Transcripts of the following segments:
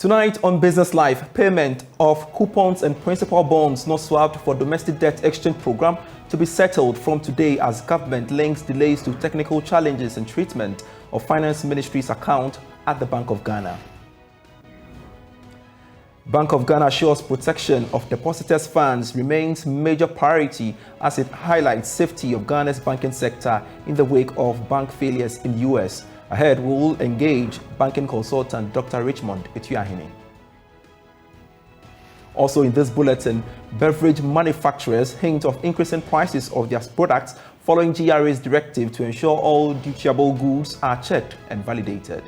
Tonight on Business Live, payment of coupons and principal bonds not swapped for domestic debt exchange program to be settled from today as government links delays to technical challenges in treatment of Finance Ministry's account at the Bank of Ghana. Bank of Ghana assures protection of depositors' funds remains major priority as it highlights safety of Ghana's banking sector in the wake of bank failures in the US. Ahead, we will engage banking consultant Dr. Richmond Etuahini. Also in this bulletin, beverage manufacturers hint of increasing prices of their products following GRA's directive to ensure all dutiable goods are checked and validated.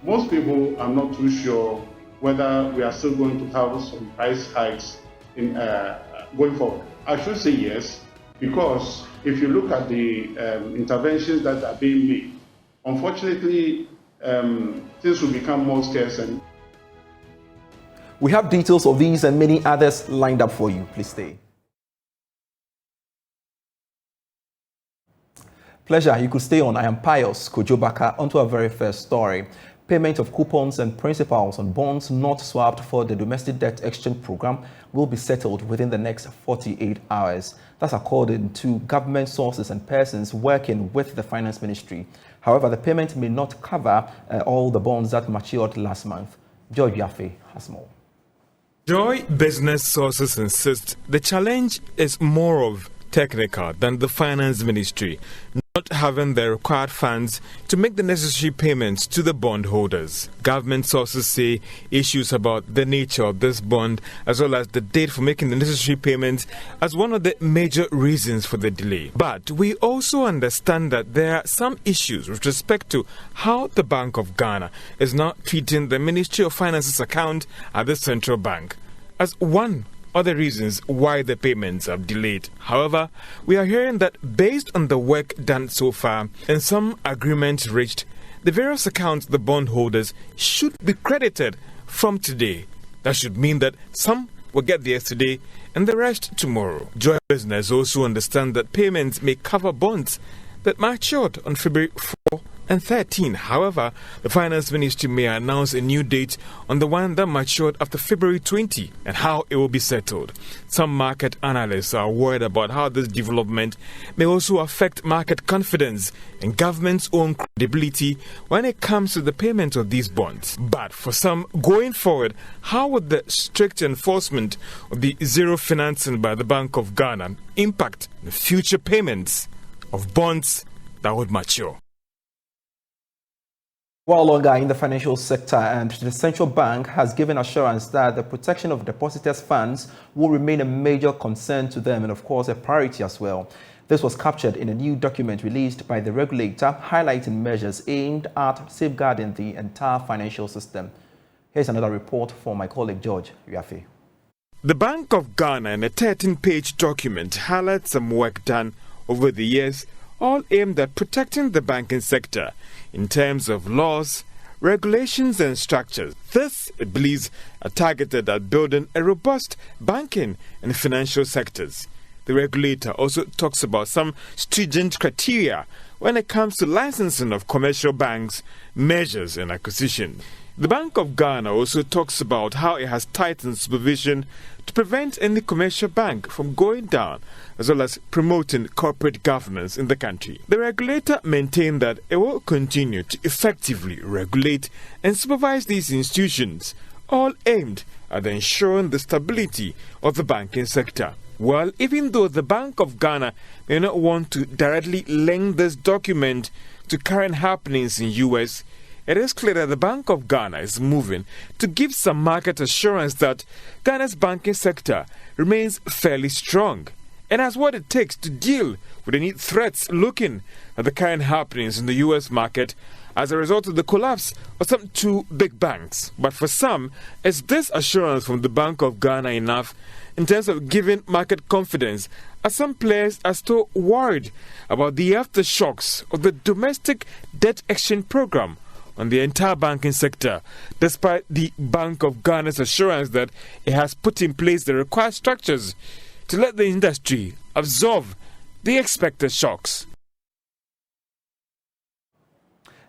Most people are not too sure whether we are still going to have some price hikes in going forward. I should say yes, because if you look at the interventions that are being made, unfortunately, things will become more scarce. And we have details of these and many others lined up for you. Please stay. Pleasure, you could stay on. I am Pious Kojo Backah. On to our very first story. Payment of coupons and principals on bonds not swapped for the domestic debt exchange program will be settled within the next 48 hours. That's according to government sources and persons working with the Finance Ministry. However, the payment may not cover all the bonds that matured last month. Joy Yafe has more. Joy business sources insist the challenge is more of technical than the Finance Ministry not having the required funds to make the necessary payments to the bondholders. Government sources say issues about the nature of this bond as well as the date for making the necessary payments as one of the major reasons for the delay. But we also understand that there are some issues with respect to how the Bank of Ghana is now treating the Ministry of Finance's account at the central bank as one other reasons why the payments have delayed. However, we are hearing that based on the work done so far and some agreements reached, the various accounts the bondholders should be credited from today. That should mean that some will get theirs today and the rest tomorrow. Joy Business also understand that payments may cover bonds that matured on February 4 and 13. However, the Finance Ministry may announce a new date on the one that matured after February 20 and how it will be settled. Some market analysts are worried about how this development may also affect market confidence and government's own credibility when it comes to the payment of these bonds. But for some, going forward, how would the strict enforcement of the zero financing by the Bank of Ghana impact the future payments of bonds that would mature? While longer in the financial sector, and the central bank has given assurance that the protection of depositors' funds will remain a major concern to them and, of course, a priority as well. This was captured in a new document released by the regulator highlighting measures aimed at safeguarding the entire financial system. Here's another report from my colleague George Yafe. The Bank of Ghana in a 13-page document highlights some work done over the years, all aimed at protecting the banking sector in terms of laws, regulations and structures. This, it believes, are targeted at building a robust banking and financial sectors. The regulator also talks about some stringent criteria when it comes to licensing of commercial banks, measures and acquisition. The Bank of Ghana also talks about how it has tightened supervision to prevent any commercial bank from going down, as well as promoting corporate governance in the country. The regulator maintained that it will continue to effectively regulate and supervise these institutions, all aimed at ensuring the stability of the banking sector. Well, even though the Bank of Ghana may not want to directly link this document to current happenings in US, it is clear that the Bank of Ghana is moving to give some market assurance that Ghana's banking sector remains fairly strong and has what it takes to deal with any threats looking at the current happenings in the US market as a result of the collapse of some two big banks. But for some, is this assurance from the Bank of Ghana enough in terms of giving market confidence, as some players are still worried about the aftershocks of the domestic debt exchange program on the entire banking sector, despite the Bank of Ghana's assurance that it has put in place the required structures to let the industry absorb the expected shocks.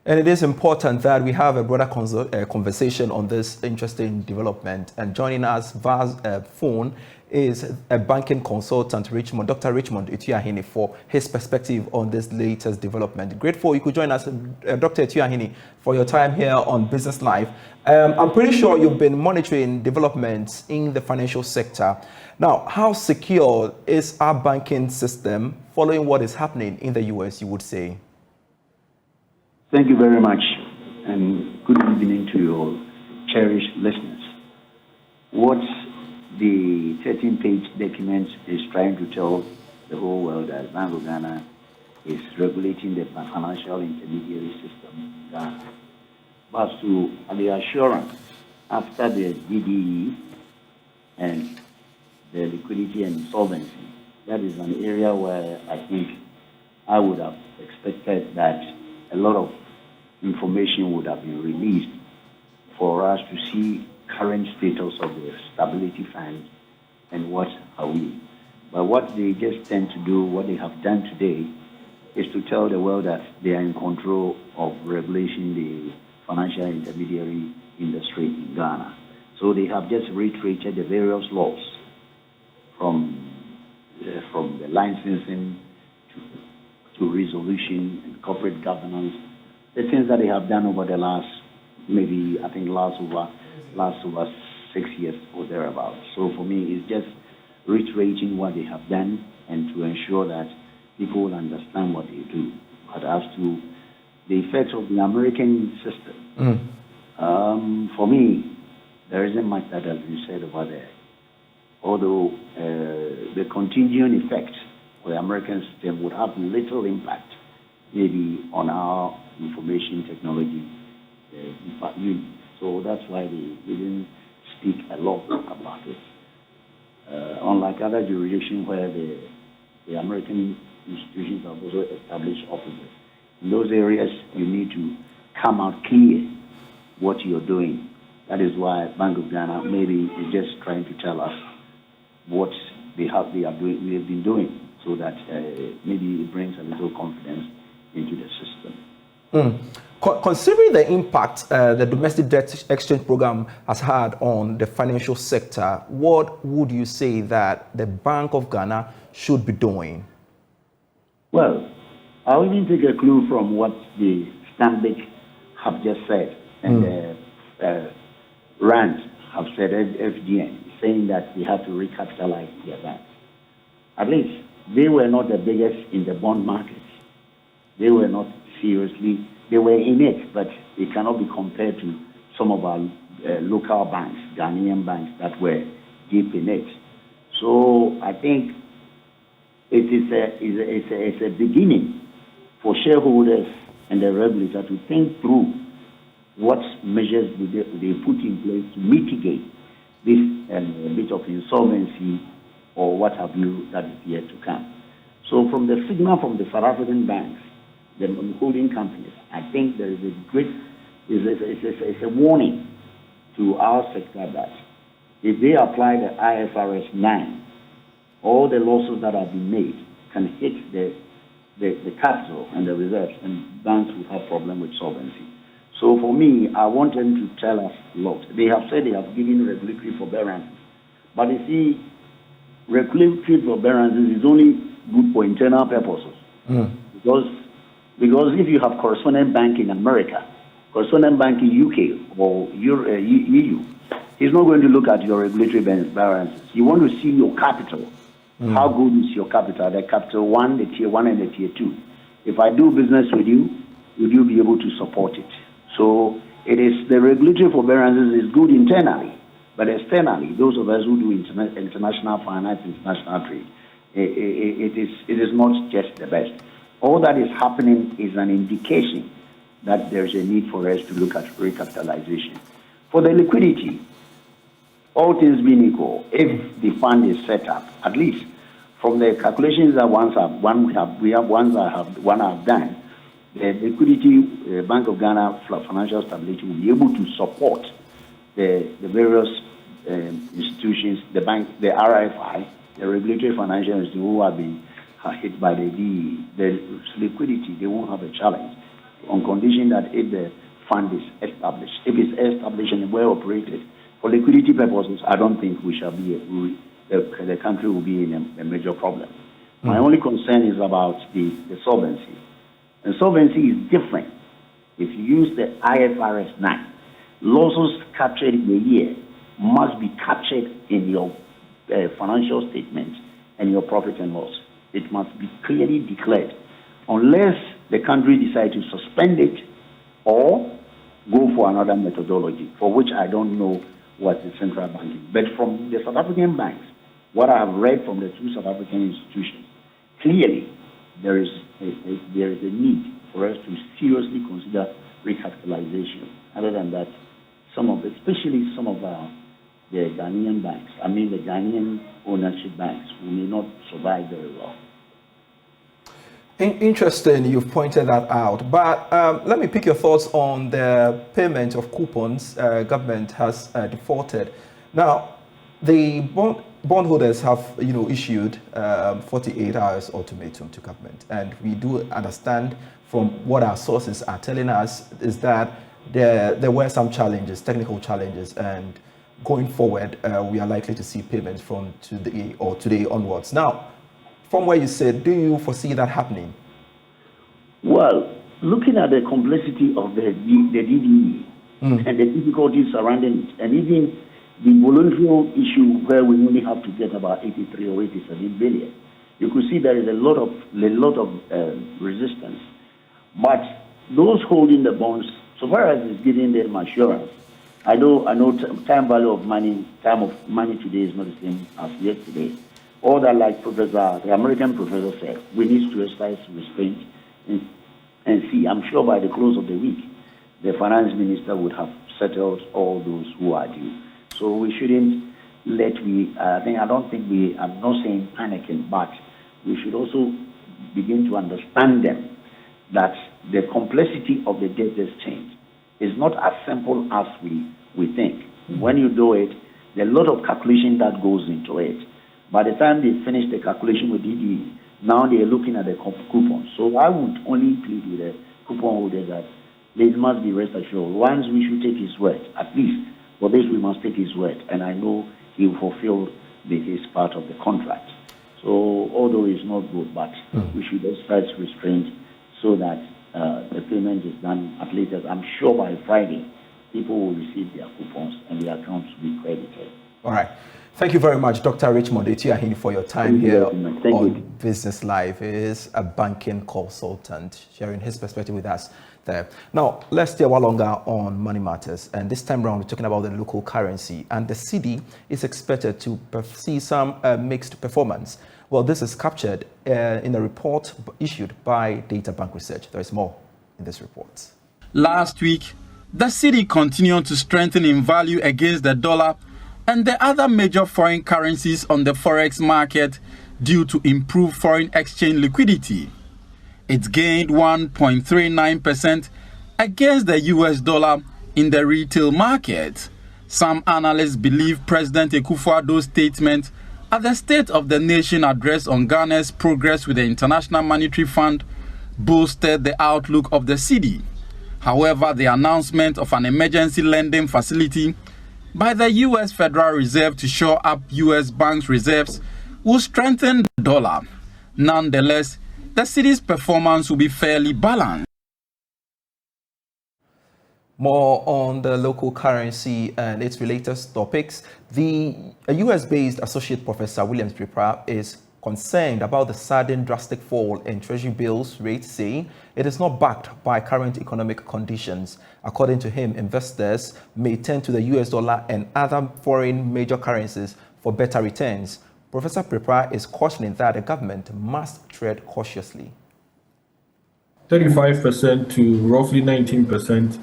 And it is important that we have a broader conversation on this interesting development. And joining us via phone is a banking consultant, Dr. Richmond Etuahini, for his perspective on this latest development. Grateful you could join us, Dr. Etuahini, for your time here on Business Live. I'm pretty sure you've been monitoring developments in the financial sector. Now, how secure is our banking system following what is happening in the US, you would say? Thank you very much, and good evening to your cherished listeners. What the 13-page document is trying to tell the whole world that Bank of Ghana is regulating the financial intermediary system in Ghana. But to the assurance, after the DDE and the liquidity and solvency, that is an area where I think I would have expected that a lot of information would have been released for us to see current status of the stability fund and what are we. But what they just tend to do, what they have done today, is to tell the world that they are in control of regulation the financial intermediary industry in Ghana. So they have just reiterated the various laws from the licensing to resolution and corporate governance, the things that they have done over the last, maybe, I think last over 6 years or thereabouts. So for me, it's just reiterating what they have done and to ensure that people will understand what they do. But as to the effects of the American system, for me, there isn't much that has been said over there. Although the contingent effect of the American system would have little impact maybe on our information technology unit. So that's why they didn't speak a lot about it. Unlike other jurisdictions where the American institutions have also established offices. In those areas, you need to come out clear what you're doing. That is why Bank of Ghana maybe is just trying to tell us what we have been doing, so that maybe it brings a little confidence into the system. Considering the impact the domestic debt exchange program has had on the financial sector, what would you say that the Bank of Ghana should be doing? Well, I'll even take a clue from what the Stanbic have just said, and RAND have said, FGN, saying that they have to recapitalize their banks. At least they were not the biggest in the bond markets. They were not seriously, they were in it, but it cannot be compared to some of our local banks, Ghanaian banks that were deep in it. So I think it's a beginning for shareholders and the regulator to think through what measures they put in place to mitigate this bit of insolvency or what have you that is yet to come. So from the signal from the South African banks, the holding companies, I think there is a great, it's a warning to our sector that if they apply the IFRS 9, all the losses that have been made can hit the capital and the reserves, and banks will have problem with solvency. So for me, I want them to tell us a lot. They have said they have given regulatory forbearances, but you see, regulatory forbearances is only good for internal purposes. Because if you have correspondent bank in America, correspondent bank in UK or EU, he's not going to look at your regulatory balances. You want to see your capital. How good is your capital? The capital 1, the tier 1, and the tier 2. If I do business with you, will you be able to support it? So it is the regulatory forbearances is good internally, but externally, those of us who do international finance, international trade, it is not just the best. All that is happening is an indication that there's a need for us to look at recapitalization. For the liquidity, all things being equal, if the fund is set up, at least from the calculations that one have done, the liquidity Bank of Ghana financial stability will be able to support the various institutions, the bank, the RFI, the regulatory financial institutions who have been hit by the liquidity. They won't have a challenge. on condition that if the fund is established, if it's established and well operated, for liquidity purposes, I don't think we shall be, the country will be in a major problem. My only concern is about the solvency. And solvency is different. If you use the IFRS 9, losses captured in a year must be captured in your financial statements and your profit and loss. It must be clearly declared, unless the country decides to suspend it or go for another methodology, for which I don't know what the central bank is. But from the South African banks, what I have read from the two South African institutions, clearly there is a need for us to seriously consider recapitalization. Other than that, especially some of the Ghanaian banks, the Ghanaian ownership banks, may not survive very well. Interesting, you've pointed that out. But let me pick your thoughts on the payment of coupons government has defaulted. Now, the bondholders have, issued 48 hours ultimatum to government, and we do understand from what our sources are telling us is that there were some challenges, technical challenges, and going forward, we are likely to see payments from today onwards. Now, from where you said, do you foresee that happening? Well, looking at the complexity of the DDE and the difficulties surrounding it, and even the voluntary issue where we only have to get about 83 or 87 billion, you could see there is a lot of resistance. But those holding the bonds, so far as it's giving them assurance, I know time value of money, time of money today is not the same as yesterday. All that, like the American professor said, we need to exercise restraint and see. I'm sure by the close of the week, the finance minister would have settled all those who are due. So we shouldn't I'm not saying panicking, but we should also begin to understand them that the complexity of the debt exchange is not as simple as we think. When you do it, there's a lot of calculation that goes into it. By the time they finish the calculation with DDE, now they are looking at the coupons. So I would only plead with the coupon holder that they must be rest assured. Once we should take his word, at least for this we must take his word, and I know he will fulfill his part of the contract. So although it's not good, but we should exercise restraint so that the payment is done at latest. I'm sure by Friday, people will receive their coupons and their accounts will be credited. All right. Thank you very much, Dr. Richmond Etiahin, for your time here on Business Live. He is a banking consultant, sharing his perspective with us there. Now, let's stay a while longer on money matters. And this time around, we're talking about the local currency. And the cedi is expected to see some mixed performance. Well, this is captured in a report issued by Data Bank Research. There is more in this report. Last week, the cedi continued to strengthen in value against the dollar and the other major foreign currencies on the forex market due to improved foreign exchange liquidity. It gained 1.39% against the US dollar in the retail market. Some analysts believe President Akufo-Addo's statement at the State of the Nation address on Ghana's progress with the International Monetary Fund boosted the outlook of the cedi. However, the announcement of an emergency lending facility by the U.S. Federal Reserve to shore up U.S. banks' reserves will strengthen the dollar. Nonetheless, the cedi's performance will be fairly balanced. More on the local currency and its related topics. The US-based Associate Professor Williams Pripra is concerned about the sudden drastic fall in Treasury bills rates, saying it is not backed by current economic conditions. According to him, investors may turn to the US dollar and other foreign major currencies for better returns. Professor Pripra is cautioning that the government must tread cautiously. 35% to roughly 19%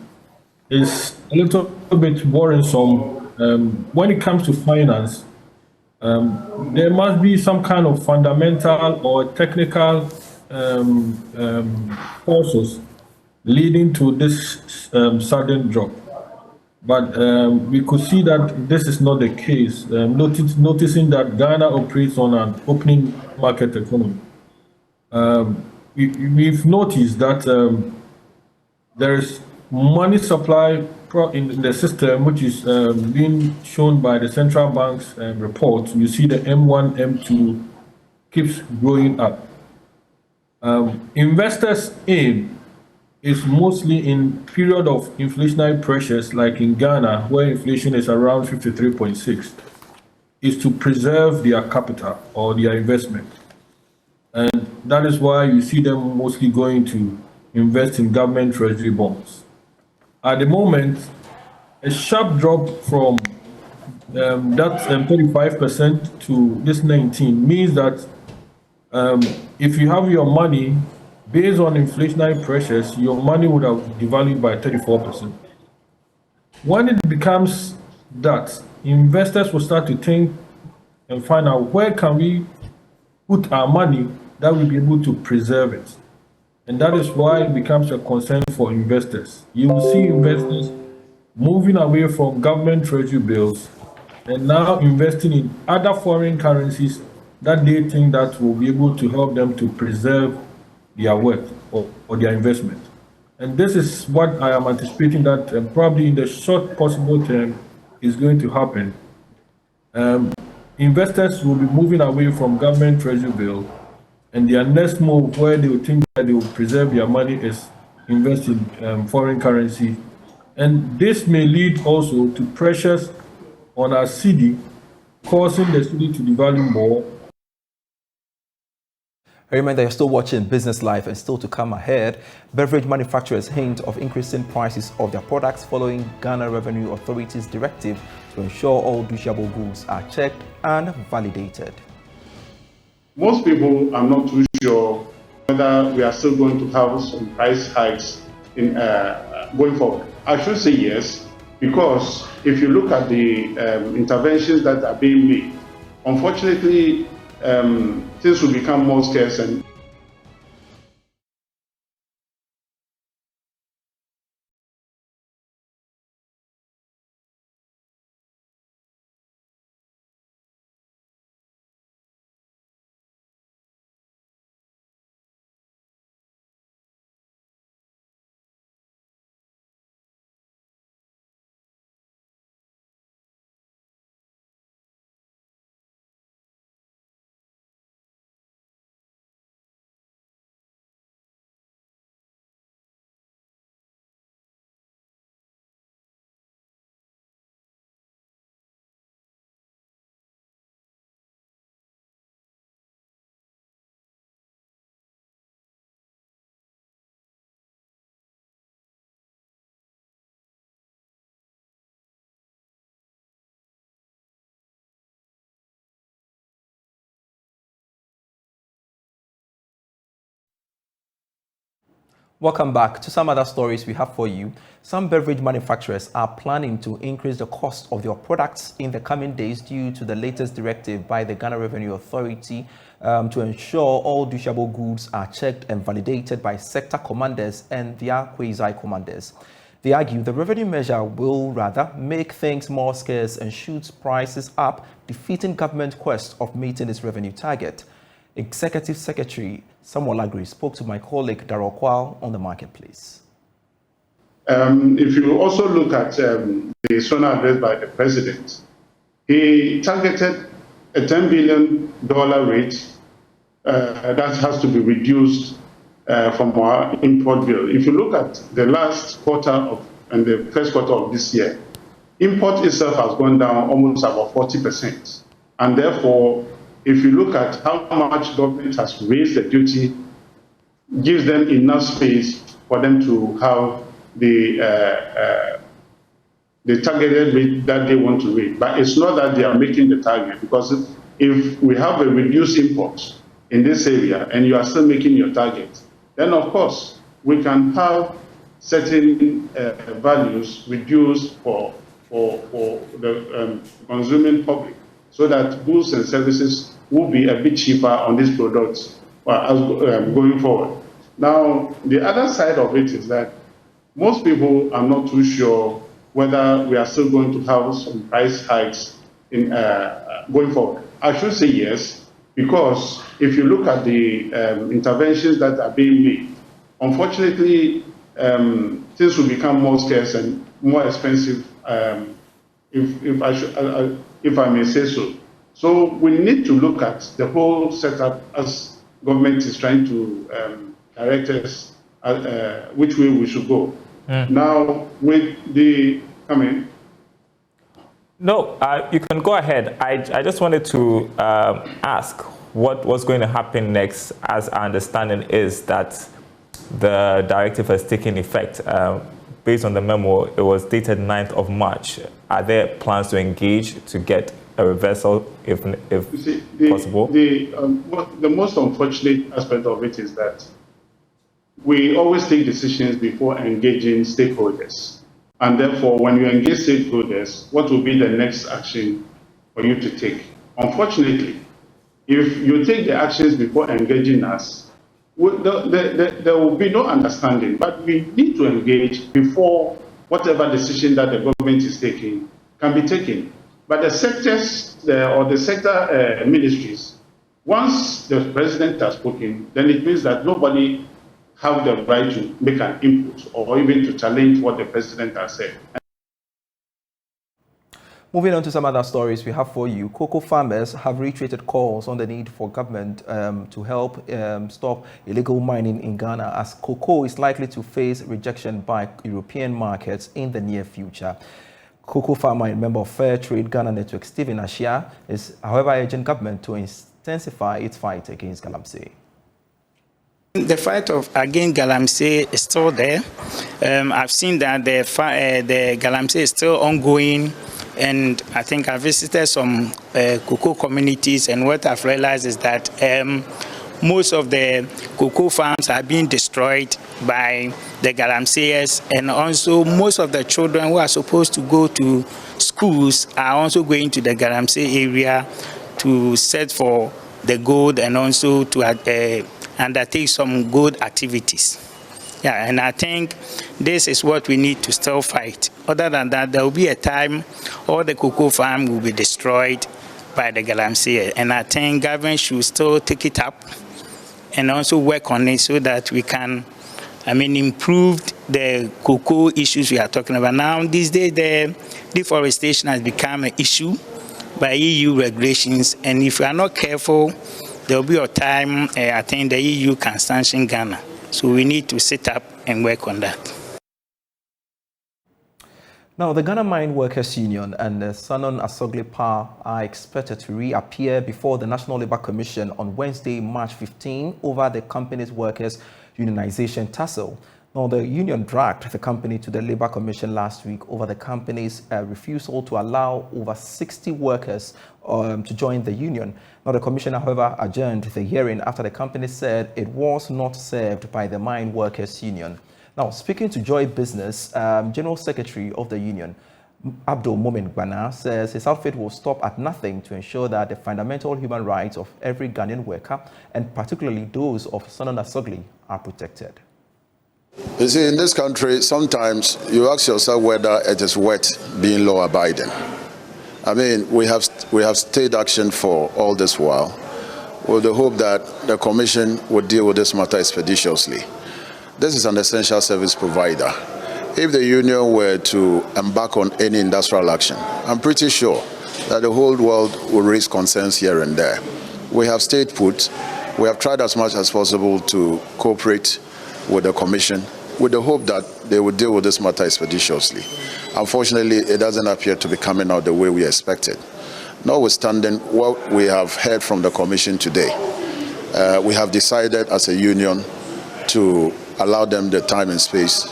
is a little bit worrisome. When it comes to finance, there must be some kind of fundamental or technical forces leading to this sudden drop. But we could see that this is not the case, noticing that Ghana operates on an opening market economy. We've noticed that there is money supply in the system, which is being shown by the central bank's report. You see the M1, M2 keeps growing up. Investors' aim is mostly in period of inflationary pressures, like in Ghana, where inflation is around 53.6, is to preserve their capital or their investment. And that is why you see them mostly going to invest in government treasury bonds. At the moment, a sharp drop from that 35% to this 19 means that if you have your money based on inflationary pressures, your money would have devalued by 34%. When it becomes that, investors will start to think and find out where can we put our money that will be able to preserve it. And that is why it becomes a concern for investors. You will see investors moving away from government treasury bills and now investing in other foreign currencies that they think that will be able to help them to preserve their wealth or their investment. And this is what I am anticipating that probably in the short possible term is going to happen. Investors will be moving away from government treasury bill, and their next move where they will think that they will preserve their money is invest in foreign currency. And this may lead also to pressures on our cedi, causing the cedi to devalue more. Remember, you're still watching Business Life, and still to come ahead, beverage manufacturers hint of increasing prices of their products following Ghana Revenue Authority's directive to ensure all dishable goods are checked and validated. Most people are not too sure whether we are still going to have some price hikes in going forward. I should say yes, because if you look at the interventions that are being made, unfortunately, things will become more scarce and Welcome back. To some other stories we have for you. Some beverage manufacturers are planning to increase the cost of their products in the coming days due to the latest directive by the Ghana Revenue Authority to ensure all dishable goods are checked and validated by sector commanders and their quasi-commanders. They argue the revenue measure will rather make things more scarce and shoot prices up, defeating government quest of meeting its revenue target. Executive Secretary Samuel Agri spoke to my colleague Darrell Kwal on the marketplace. If you also look at the SONA address by the president, he targeted a $10 billion rate that has to be reduced from our import bill. If you look at the last quarter and the first quarter of this year, import itself has gone down almost about 40%. And therefore, if you look at how much government has raised the duty, gives them enough space for them to have the targeted rate that they want to rate. But it's not that they are making the target, because if we have a reduced import in this area and you are still making your target, then of course we can have certain values reduced for the consuming public, so that goods and services will be a bit cheaper on these products going forward. Now, the other side of it is that most people are not too sure whether we are still going to have some price hikes in going forward. I should say yes, because if you look at the interventions that are being made, unfortunately, things will become more scarce and more expensive, if I may say so. So we need to look at the whole setup as government is trying to direct us which way we should go. Now, with the No, you can go ahead. I just wanted to ask what was going to happen next, as our understanding is that the directive has taken effect. Based on the memo, it was dated 9th of March. Are there plans to engage to get a reversal if possible? The most unfortunate aspect of it is that we always take decisions before engaging stakeholders. And therefore, when you engage stakeholders, what will be the next action for you to take? Unfortunately, if you take the actions before engaging us, there will be no understanding. But we need to engage before whatever decision that the government is taking can be taken. But the sectors or the sector ministries, once the president has spoken, then it means that nobody have the right to make an input or even to challenge what the president has said. Moving on to some other stories we have for you. Cocoa farmers have reiterated calls on the need for government to help stop illegal mining in Ghana, as cocoa is likely to face rejection by European markets in the near future. Cocoa farmer and member of Fair Trade Ghana Network, Stephen Ashia, is however urging government to intensify its fight against galamsey. The fight against galamsey is still there. I've seen that the galamsey is still ongoing, and I think I visited some cocoa communities, and what I've realized is that most of the cocoa farms are being destroyed by the galamseyers, and also most of the children who are supposed to go to schools are also going to the galamsey area to search for the gold and also to undertake some good activities. Yeah, and I think this is what we need to still fight. Other than that, there will be a time all the cocoa farm will be destroyed by the galamsey, and I think government should still take it up and also work on it so that we can, improve the cocoa issues we are talking about. Now, these days, the deforestation has become an issue by EU regulations, and if we are not careful, there will be a time, I think the EU can sanction Ghana. So we need to sit up and work on that. Now, the Ghana Mine Workers Union and the Sanon Asogli Power are expected to reappear before the National Labour Commission on Wednesday, March 15, over the company's workers' unionization tussle. Now, the union dragged the company to the Labour Commission last week over the company's refusal to allow over 60 workers to join the union. Now, the commission, however, adjourned the hearing after the company said it was not served by the Mine Workers Union. Now, speaking to Joy Business, General Secretary of the union, Abdul Momin Gbana, says his outfit will stop at nothing to ensure that the fundamental human rights of every Ghanaian worker, and particularly those of Sanon Asogli, are protected. You see, in this country, sometimes you ask yourself whether it is worth being law-abiding. We have stayed action for all this while, with the hope that the Commission would deal with this matter expeditiously. This is an essential service provider. If the union were to embark on any industrial action, I'm pretty sure that the whole world will raise concerns here and there. We have stayed put. We have tried as much as possible to cooperate with the Commission, with the hope that they would deal with this matter expeditiously. Unfortunately, it doesn't appear to be coming out the way we expected. Notwithstanding what we have heard from the Commission today, we have decided as a union to allow them the time and space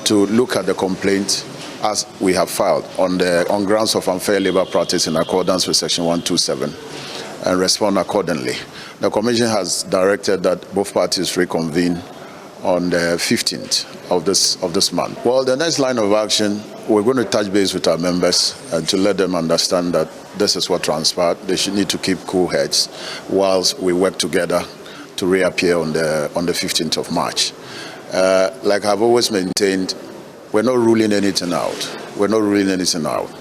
to look at the complaint as we have filed on grounds of unfair labor practice in accordance with Section 127 and respond accordingly. The Commission has directed that both parties reconvene on the 15th of this month. Well, the next line of action, we're going to touch base with our members and to let them understand that this is what transpired. They should need to keep cool heads whilst we work together to reappear on the 15th of March. Like I've always maintained, we're not ruling anything out. We're not ruling anything out.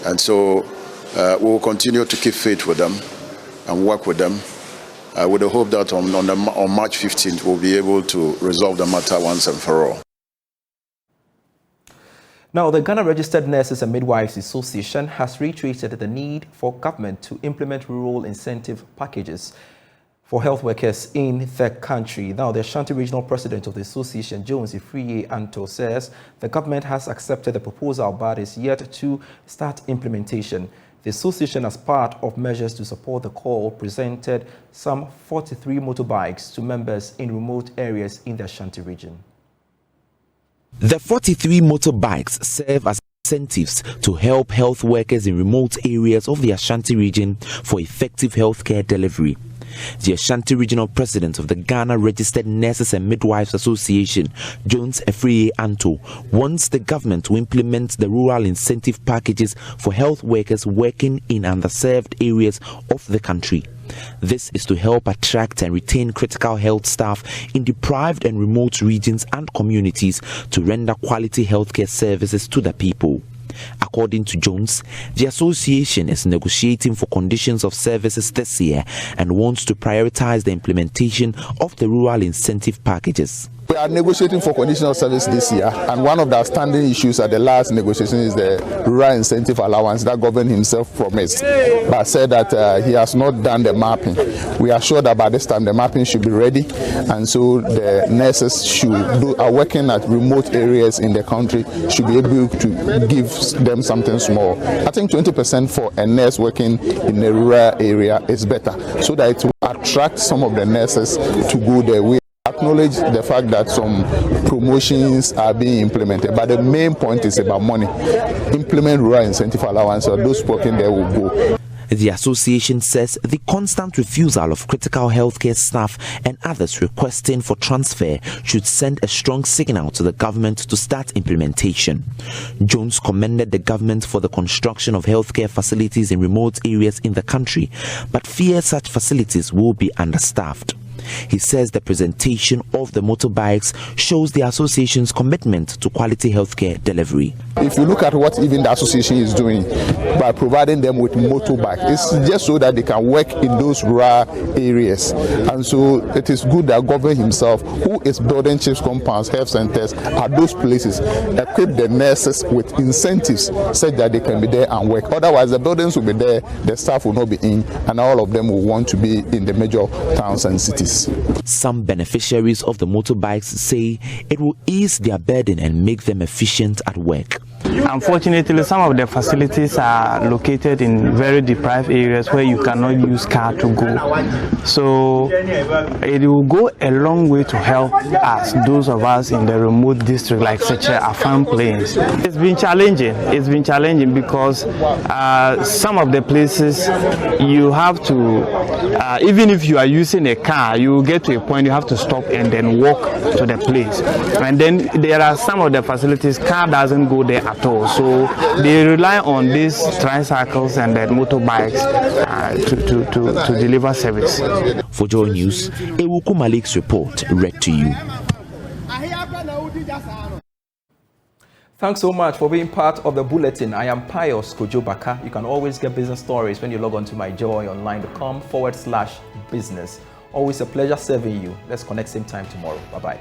And so we will continue to keep faith with them and work with them with the hope that on March 15th we'll be able to resolve the matter once and for all. Now, the Ghana Registered Nurses and Midwives Association has reiterated the need for government to implement rural incentive packages for health workers in the country. Now, the Ashanti Regional President of the association, Jones Ifriye Anto, says the government has accepted the proposal but is yet to start implementation. The association, as part of measures to support the call, presented some 43 motorbikes to members in remote areas in the Ashanti region. The 43 motorbikes serve as incentives to help health workers in remote areas of the Ashanti region for effective healthcare delivery. The Ashanti Regional President of the Ghana Registered Nurses and Midwives Association, Jones Ifriye Anto, wants the government to implement the rural incentive packages for health workers working in underserved areas of the country. This is to help attract and retain critical health staff in deprived and remote regions and communities to render quality healthcare services to the people. According to Jones, the association is negotiating for conditions of services this year and wants to prioritize the implementation of the rural incentive packages. We are negotiating for conditional service this year, and one of the outstanding issues at the last negotiation is the rural incentive allowance that governor himself promised, but said that he has not done the mapping. We are sure that by this time the mapping should be ready, and so the nurses are working at remote areas in the country should be able to give them something small. I think 20% for a nurse working in a rural area is better, so that it will attract some of the nurses to go their way. Acknowledge the fact that some promotions are being implemented, but the main point is about money. Implement rural incentive allowance, so those working there will go. The association says the constant refusal of critical healthcare staff and others requesting for transfer should send a strong signal to the government to start implementation. Jones commended the government for the construction of healthcare facilities in remote areas in the country, but fears such facilities will be understaffed. He says the presentation of the motorbikes shows the association's commitment to quality healthcare delivery. If you look at what even the association is doing by providing them with motorbikes, it's just so that they can work in those rural areas. And so it is good that government himself, who is building chiefs compounds, health centers at those places, equip the nurses with incentives such that they can be there and work. Otherwise, the buildings will be there, the staff will not be in, and all of them will want to be in the major towns and cities. Some beneficiaries of the motorbikes say it will ease their burden and make them efficient at work. Unfortunately, some of the facilities are located in very deprived areas where you cannot use car to go. So it will go a long way to help us, those of us in the remote district like such a farm plains. It's been challenging. It's been challenging because some of the places you have to, even if you are using a car, you get to a point you have to stop and then walk to the place. And then there are some of the facilities, car doesn't go there at all. So they rely on these tricycles and then motorbikes to deliver service. For Joy News, Ewuku Malik's report read to you. Thanks so much for being part of the bulletin. I am Pious Kojo Backah. You can always get business stories when you log on to myjoyonline.com/business. Always a pleasure serving you. Let's connect same time tomorrow. Bye-bye.